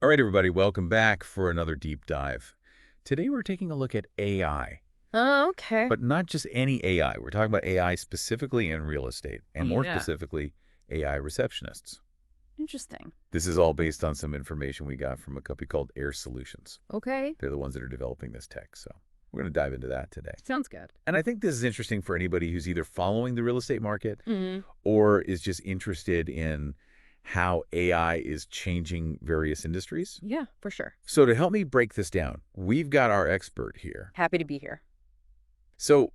All right, everybody, welcome back for another deep dive. Today we're taking a look at AI, Oh, okay. but not just any AI. We're talking about AI specifically in real estate, and more Yeah. specifically, AI receptionists. Interesting. This is all based on some information we got from a company called AiRE Solutions. Okay. They're the ones that are developing this tech, so we're going to dive into that today. Sounds good. And I think this is interesting for anybody who's either following the real estate market Mm. or is just interested in how AI is changing various industries. Yeah, for sure. So to help me break this down, we've got our expert here. Happy to be here. So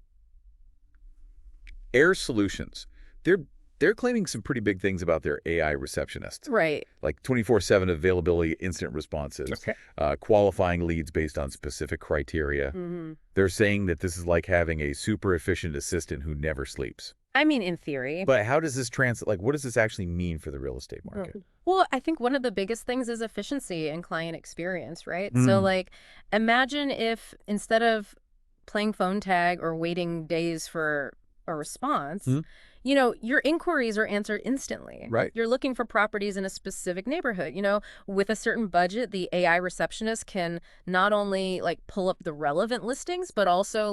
AiRE Solutions, they're claiming some pretty big things about their AI receptionist, Right. like 24/7 availability, instant responses, Okay. qualifying leads based on specific criteria. Hmm. They're saying that this is like having a super efficient assistant who never sleeps. I mean, in theory. But how does this translate? Like, what does this actually mean for the real estate market? Well, I think one of the biggest things is efficiency and client experience, right? So, Mm, imagine if instead of playing phone tag or waiting days for a response, mm, your inquiries are answered instantly. right. You're looking for properties in a specific neighborhood. With a certain budget, the AI receptionist can not only pull up the relevant listings, but also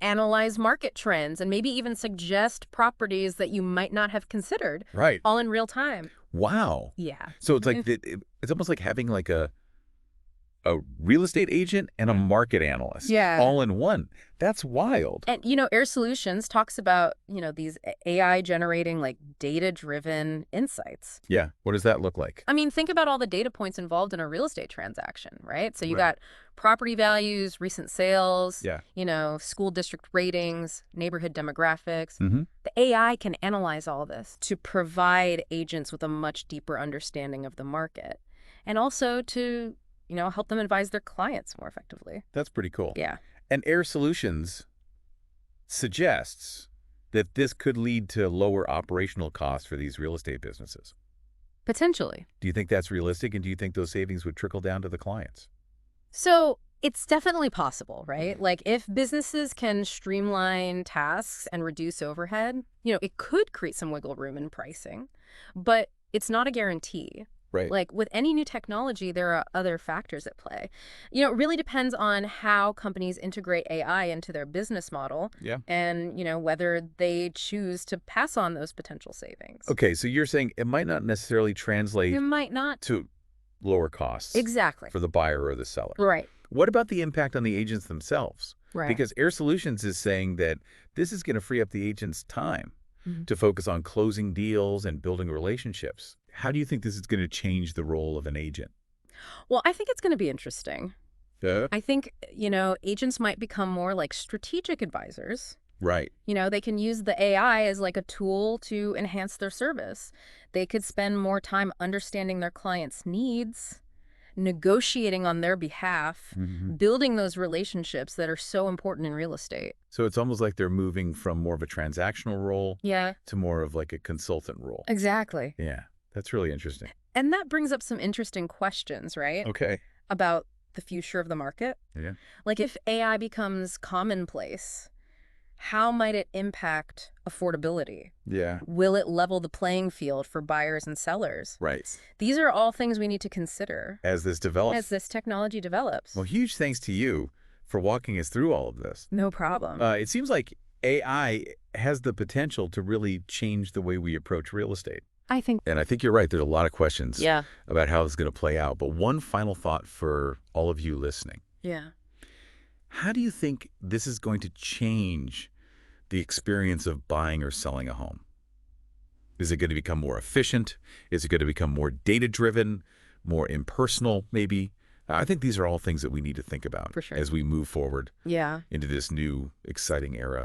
analyze market trends and maybe even suggest properties that you might not have considered Right. all in real time. Wow. Yeah. So it's like it's almost like having like a real estate agent and a market analyst Yeah. all in one. That's wild. And, Air Solutions talks about, these AI generating data-driven insights. Yeah. What does that look like? I mean, think about all the data points involved in a real estate transaction, right? So you Right. got property values, recent sales, Yeah. school district ratings, neighborhood demographics. Mm-hmm. The AI can analyze all this to provide agents with a much deeper understanding of the market and also to, help them advise their clients more effectively. That's pretty cool. Yeah. And AiRE Solutions suggests that this could lead to lower operational costs for these real estate businesses. Potentially. Do you think that's realistic? And do you think those savings would trickle down to the clients? So it's definitely possible, right? Like if businesses can streamline tasks and reduce overhead, it could create some wiggle room in pricing, but it's not a guarantee. Right. Like with any new technology, there are other factors at play. It really depends on how companies integrate AI into their business model Yeah. and, whether they choose to pass on those potential savings. Okay. So you're saying it might not necessarily translate It might not. to lower costs Exactly. for the buyer or the seller. Right. What about the impact on the agents themselves? Right. Because AiRE Solutions is saying that this is going to free up the agent's time Mhm. to focus on closing deals and building relationships. How do you think this is going to change the role of an agent? Well, I think it's going to be interesting. Yeah. I think, agents might become more like strategic advisors. Right. They can use the AI as like a tool to enhance their service. They could spend more time understanding their clients' needs, negotiating on their behalf, Hmm. building those relationships that are so important in real estate. So it's almost like they're moving from more of a transactional role Yeah, to more of like a consultant role. exactly. Yeah. That's really interesting. And that brings up some interesting questions, right? Okay. About the future of the market. Yeah. Like if AI becomes commonplace, how might it impact affordability? Yeah. Will it level the playing field for buyers and sellers? Right. These are all things we need to consider As this develops. as this technology develops. Well, huge thanks to you for walking us through all of this. No problem. It seems like AI has the potential to really change the way we approach real estate. I think. And I think you're right. There's a lot of questions Yeah. about how this is going to play out. But one final thought for all of you listening. Yeah. How do you think this is going to change the experience of buying or selling a home? Is it going to become more efficient? Is it going to become more data-driven, more impersonal, maybe? I think these are all things that we need to think about For sure. as we move forward Yeah. into this new, exciting era